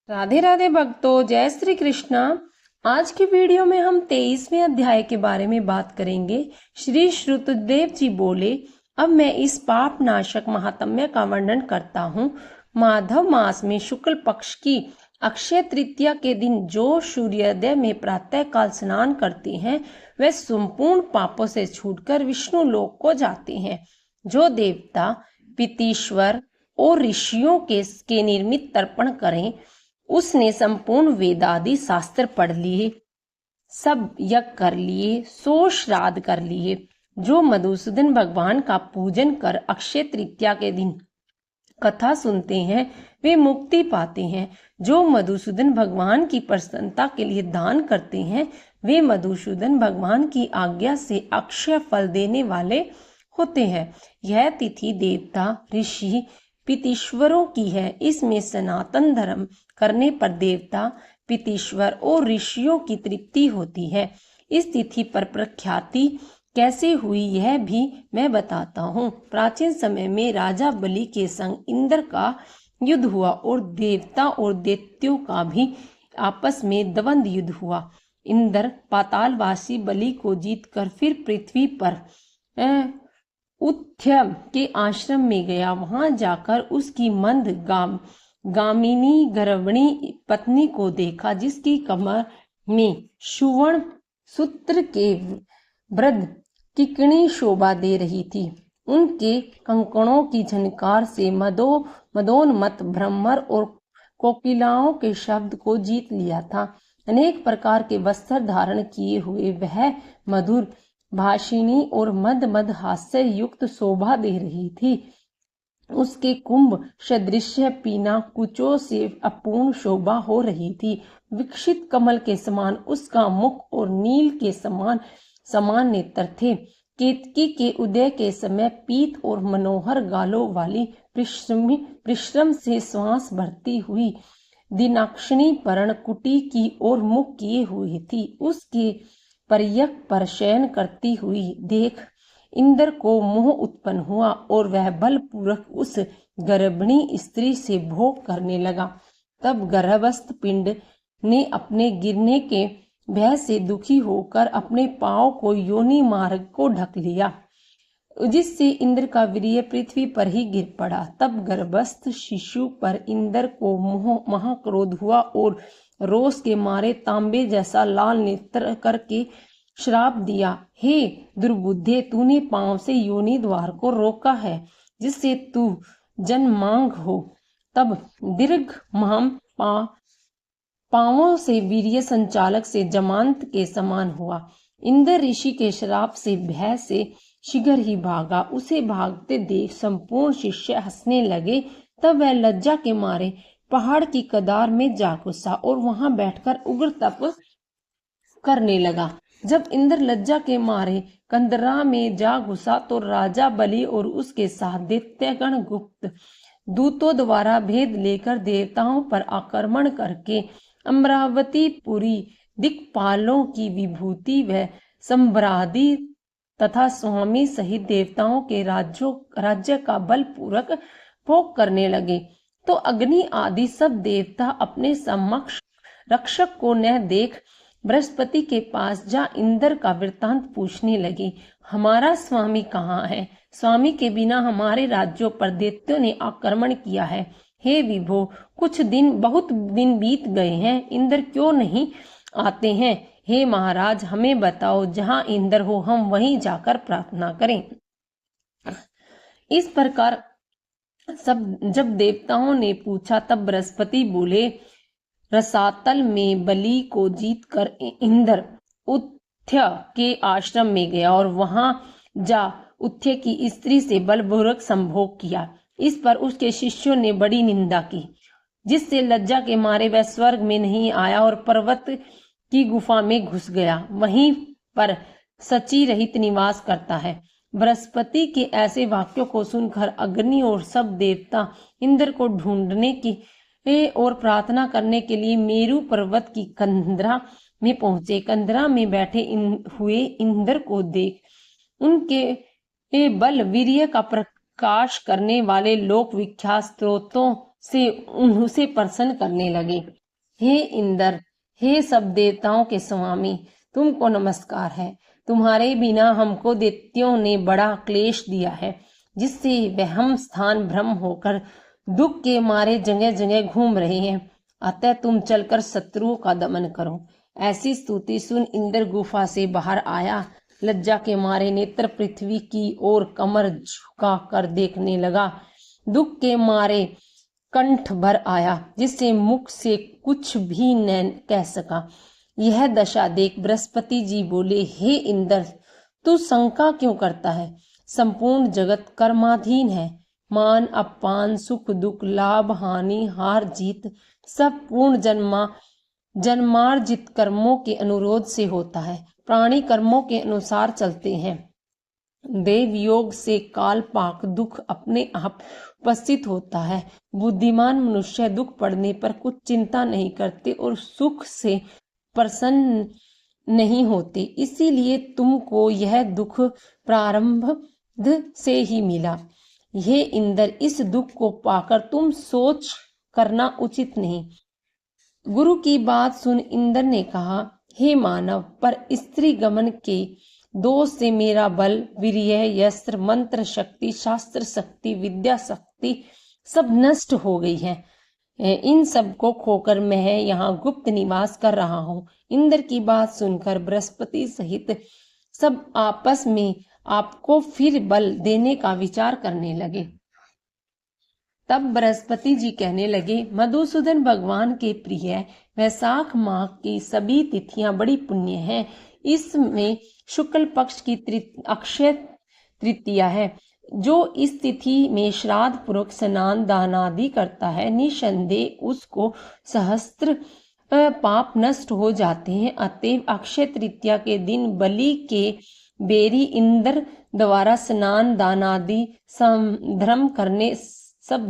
राधे राधे भक्तों, जय श्री कृष्णा। आज की वीडियो में हम 23वें अध्याय के बारे में बात करेंगे। श्री श्रुतदेव जी बोले, अब मैं इस पाप नाशक महात्म्य का वर्णन करता हूँ। माधव मास में शुक्ल पक्ष की अक्षय तृतीया के दिन जो सूर्योदय में प्रातः काल स्नान करते हैं वे संपूर्ण पापों से छूटकर विष्णु लोक को जाते हैं। जो देवता, पितीश्वर और ऋषियों के निर्मित तर्पण करें, उसने संपूर्ण वेदादि शास्त्र पढ़ लिए, सब यज्ञ कर लिए, 100 श्राद्ध कर लिए। जो मधुसूदन भगवान का पूजन कर अक्षय तृतीया के दिन कथा सुनते हैं वे मुक्ति पाते हैं। जो मधुसूदन भगवान की प्रसन्नता के लिए दान करते हैं वे मधुसूदन भगवान की आज्ञा से अक्षय फल देने वाले होते हैं। यह तिथि देवता, ऋषि, पितीश्वरों की है। इसमें सनातन धर्म करने पर देवता, पितीश्वर और ऋषियों की तृप्ति होती है। इस तिथि पर प्रख्याति कैसे हुई यह भी मैं बताता हूँ। प्राचीन समय में राजा बलि के संग इंद्र का युद्ध हुआ और देवता और दैत्यों का भी आपस में द्वंद युद्ध हुआ। इंद्र पातालवासी बलि को जीतकर फिर पृथ्वी पर उथ्य के आश्रम में गया। वहां जाकर उसकी मंद गामिनी गर्भिणी पत्नी को देखा, जिसकी कमर में सुवर्ण सूत्र के वृद्ध किकनी शोभा दे रही थी। उनके कंकणों की झनकार से मदोन्मत्त भ्रमर और कोकिलाओं के शब्द को जीत लिया था। अनेक प्रकार के वस्त्र धारण किए हुए वह मधुर भाषिणी और मद हास्य युक्त शोभा दे रही थी। उसके कुंभ सदृश पीना कुचों से अपूर्ण शोभा हो रही थी। विकसित कमल के समान उसका मुख और नील के समान नेत्र थे। केतकी के उदय के समय पीत और मनोहर गालों वाली परिश्रम से श्वास भरती हुई दिनाक्षिणी पर्ण कुटी की ओर मुख किए हुई थी। उसके पर्यक पर शयन करती हुई देख इंद्र को मोह उत्पन्न हुआ और वह बलपूर्वक उस गर्भिणी स्त्री से भोग करने लगा। तब गर्भस्थ पिंड ने अपने गिरने के भय से दुखी होकर अपने पांव को योनि मार्ग को ढक लिया, जिससे इंद्र का वीर्य पृथ्वी पर ही गिर पड़ा। तब गर्भस्थ शिशु पर इंद्र को महाक्रोध हुआ और रोष के मारे तांबे जैसा लाल नेत्र करके श्राप दिया, हे दुर्बुद्धे, तूने पांव से योनि द्वार को रोका है, जिससे तू जन्मांग हो। तब दीर्घ महाम पांवों से वीर्य संचालक से जमांत के समान हुआ। इंद्र ऋषि के श्राप से भय से शीघ्र ही भागा। उसे भागते देख संपूर्ण शिष्य हंसने लगे। तब वह लज्जा के मारे पहाड़ की कदार में जा घुसा और वहां बैठकर उग्र तप करने लगा। जब इंद्र लज्जा के मारे कंदरा में जा घुसा तो राजा बलि और उसके साथ दैत्यगण गुप्त दूतों द्वारा भेद लेकर देवताओं पर आक्रमण करके अमरावतीपुरी दिक्पालों की विभूति व संभ्रादि तथा स्वामी सहित देवताओं के राज्य का बलपूर्वक भोग करने लगे। तो अग्नि आदि सब देवता अपने समक्ष रक्षक को न देख बृहस्पति के पास जा इंद्र का वृत्तांत पूछने लगे। हमारा स्वामी कहाँ है? स्वामी के बिना हमारे राज्यों पर दैत्यों ने आक्रमण किया है। हे विभो, बहुत दिन बीत गए हैं, इंद्र क्यों नहीं आते हैं? हे महाराज, हमें बताओ, जहाँ इंद्र हो हम वहीं जाकर प्रार्थना करें। इस प्रकार जब देवताओं ने पूछा तब बृहस्पति बोले, रसातल में बलि को जीतकर इंद्र उथ्य के आश्रम में गया और वहां जा उथ्य की स्त्री से बलपूर्वक संभोग किया। इस पर उसके शिष्यों ने बड़ी निंदा की, जिससे लज्जा के मारे वह स्वर्ग में नहीं आया और पर्वत की गुफा में घुस गया। वहीं पर सची रहित निवास करता है। बृहस्पति के ऐसे वाक्यों को सुनकर अग्नि और सब देवता इंद्र को ढूंढने की और प्रार्थना करने के लिए मेरु पर्वत की कंदरा में पहुंचे। कंदरा में बैठे हुए इंद्र को देख उनके बल वीर्य का प्रकाश करने वाले लोक विख्यात स्त्रोतों से उसे प्रसन्न करने लगे। हे इंद्र, हे सब देवताओं के स्वामी, तुमको नमस्कार है। तुम्हारे बिना हमको दैत्यों ने बड़ा क्लेश दिया है, जिससे वह हम स्थान भ्रम होकर दुख के मारे जगह जगह घूम रहे हैं। अतः तुम चलकर शत्रुओं का दमन करो। ऐसी स्तुति सुन इंद्र गुफा से बाहर आया। लज्जा के मारे नेत्र पृथ्वी की ओर कमर झुका कर देखने लगा। दुख के मारे कंठ भर आया, जिससे मुख से कुछ भी न कह सका। यह दशा देख बृहस्पति जी बोले, हे इंद्र, तू शंका क्यों करता है? संपूर्ण जगत कर्माधीन है। मान अपमान, सुख दुख, लाभ हानि, हार जीत सब पूर्ण जन्मार्जित कर्मों के अनुरोध से होता है। प्राणी कर्मों के अनुसार चलते हैं। देव योग से काल पाक दुख अपने आप उपस्थित होता है। बुद्धिमान मनुष्य दुख पड़ने पर कुछ चिंता नहीं करते और सुख से प्रसन्न नहीं होते। इसीलिए तुमको यह दुख प्रारंभ से ही मिला। हे इंद्र, इस दुख को पाकर तुम सोच करना उचित नहीं। गुरु की बात सुन इंद्र ने कहा, हे मानव, पर स्त्री गमन के दोष से मेरा बल, वीर्य, यस्त्र, मंत्र शक्ति, शास्त्र शक्ति, विद्या शक्ति सब नष्ट हो गई है। इन सब को खोकर मैं यहाँ गुप्त निवास कर रहा हूँ। इंद्र की बात सुनकर बृहस्पति सहित सब आपस में आपको फिर बल देने का विचार करने लगे। तब बृहस्पति जी कहने लगे, मधुसूदन भगवान के प्रिय, वैशाख माह की सभी तिथियां बड़ी पुण्य हैं। इसमें शुक्ल पक्ष की अक्षय तृतीया है। जो इस तिथि में श्राद्ध पूर्वक स्नान दान आदि करता है, निसंदेह उसको सहस्त्र पाप नष्ट हो जाते हैं। अतएव अक्षय तृतीया के दिन बलि के बेरी इंद्र द्वारा स्नान दान आदि सब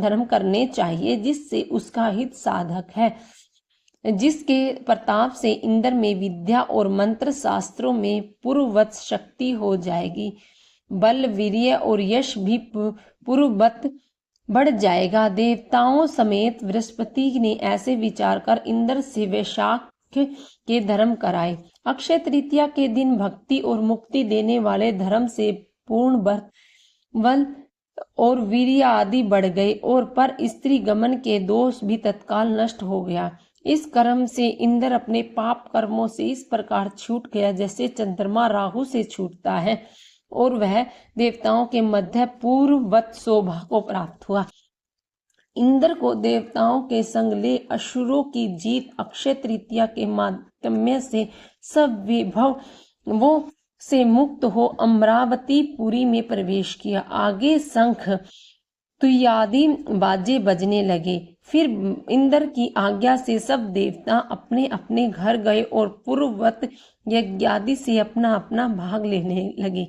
धर्म करने चाहिए, जिससे उसका हित साधक है, जिसके प्रताप से इंद्र में विद्या और मंत्र शास्त्रों में पूर्ववत शक्ति हो जाएगी। बल, वीर्य और यश भी पूर्ववत बढ़ जाएगा। देवताओं समेत बृहस्पति ने ऐसे विचार कर इंद्र से वैशाख के धर्म कराए। अक्षय तृतीया के दिन भक्ति और मुक्ति देने वाले धर्म से पूर्ण बल और वीर्य आदि बढ़ गए, और पर स्त्री गमन के दोष भी तत्काल नष्ट हो गया। इस कर्म से इंद्र अपने पाप कर्मों से इस प्रकार छूट गया, जैसे चंद्रमा राहु से छूटता है, और वह देवताओं के मध्य पूर्ववत शोभा को प्राप्त हुआ। इंद्र को देवताओं के संग ले असुरों की जीत अक्षय तृतीया के माध्यम से सब विभवों से मुक्त हो अमरावती पुरी में प्रवेश किया। आगे शंख तुयादि बाजे बजने लगे। फिर इंद्र की आज्ञा से सब देवता अपने अपने घर गए और पूर्ववत यज्ञादि से अपना अपना भाग लेने लगे।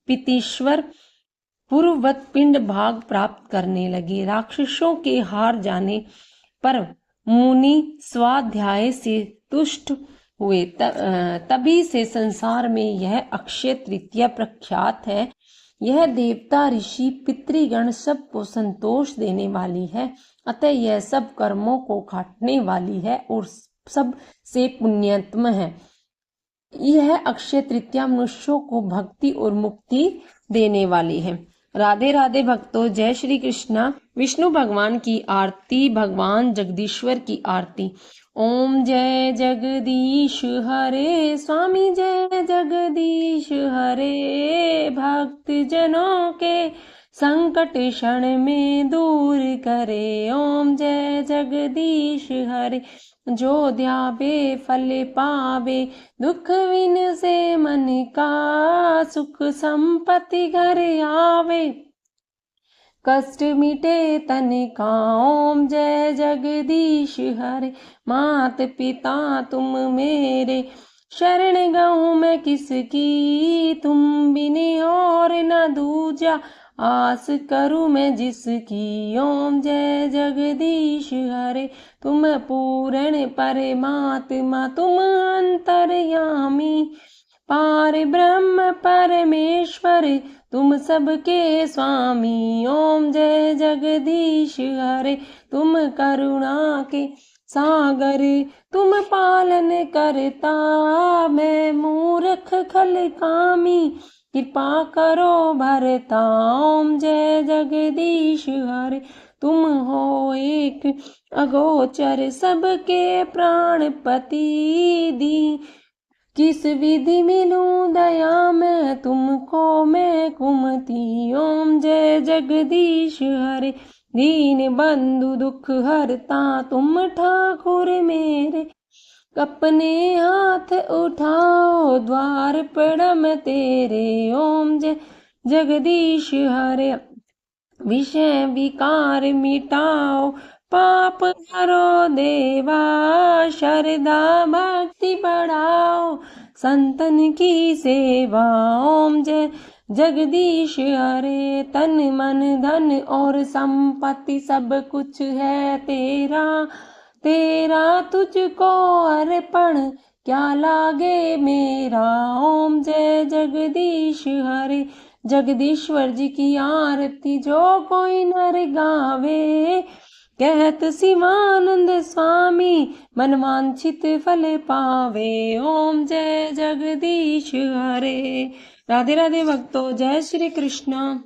पितीश्वर पूर्ववत पिंड भाग प्राप्त करने लगे। राक्षसों के हार जाने पर मुनि स्वाध्याय से तुष्ट हुए। तभी से संसार में यह अक्षय तृतीया प्रख्यात है। यह देवता ऋषि पितृगण सबको संतोष देने वाली है, अतः यह सब कर्मों को काटने वाली है और सब से पुण्यतम है। यह अक्षय तृतीया मनुष्यों को भक्ति और मुक्ति देने वाली है। राधे राधे भक्तों, जय श्री कृष्णा। विष्णु भगवान की आरती, भगवान जगदीश्वर की आरती। ओम जय जगदीश हरे, स्वामी जय जगदीश हरे। भक्त जनों के संकट क्षण में दूर करे। ओम जय जगदीश हरे, जो ध्यावे फल पावे। दुख विन से मन का, सुख संपत्ति घर आवे। कष्ट मिटे तन का। ओम जय जगदीश हरे, मात पिता तुम मेरे। शरण गऊं मैं किसकी, तुम बिन और न दूजा। आस करूं मैं जिसकी। ओम जय जगदीश हरे, तुम पूर्ण परमात्मा तुम अंतर्यामी। पार ब्रह्म परमेश्वर तुम सबके स्वामी। ओम जय जगदीश हरे। तुम करुणा के सागर, तुम पालन करता, मैं मूर्ख खल कामी, कृपा करो भरता। ओम जय जगदीश हरे। तुम हो एक अगोचर, सबके प्राणपति, दी किस विधि मिलूं दया मैं तुमको, मैं कुमति। ओम जय जगदीश हरे। दीन बंधु दुख हरता, तुम ठाकुर मेरे, अपने हाथ उठाओ, द्वार पड़म तेरे। ओम जय जगदीश हरे। विषय विकार मिटाओ, पाप हरो देवा, श्रद्धा भक्ति बढ़ाओ, संतन की सेवा। ओम जय जगदीश हरे। तन मन धन और संपत्ति सब कुछ है तेरा, तेरा तुझको अर्पण क्या लागे मेरा। ओम जय जगदीश हरे। जगदीश्वर जी की आरती जो कोई नर गावे, कहत शिवानंद स्वामी, मन वांछित फल पावे। ओम जय जगदीश हरे। राधे राधे भक्तों, जय श्री कृष्ण।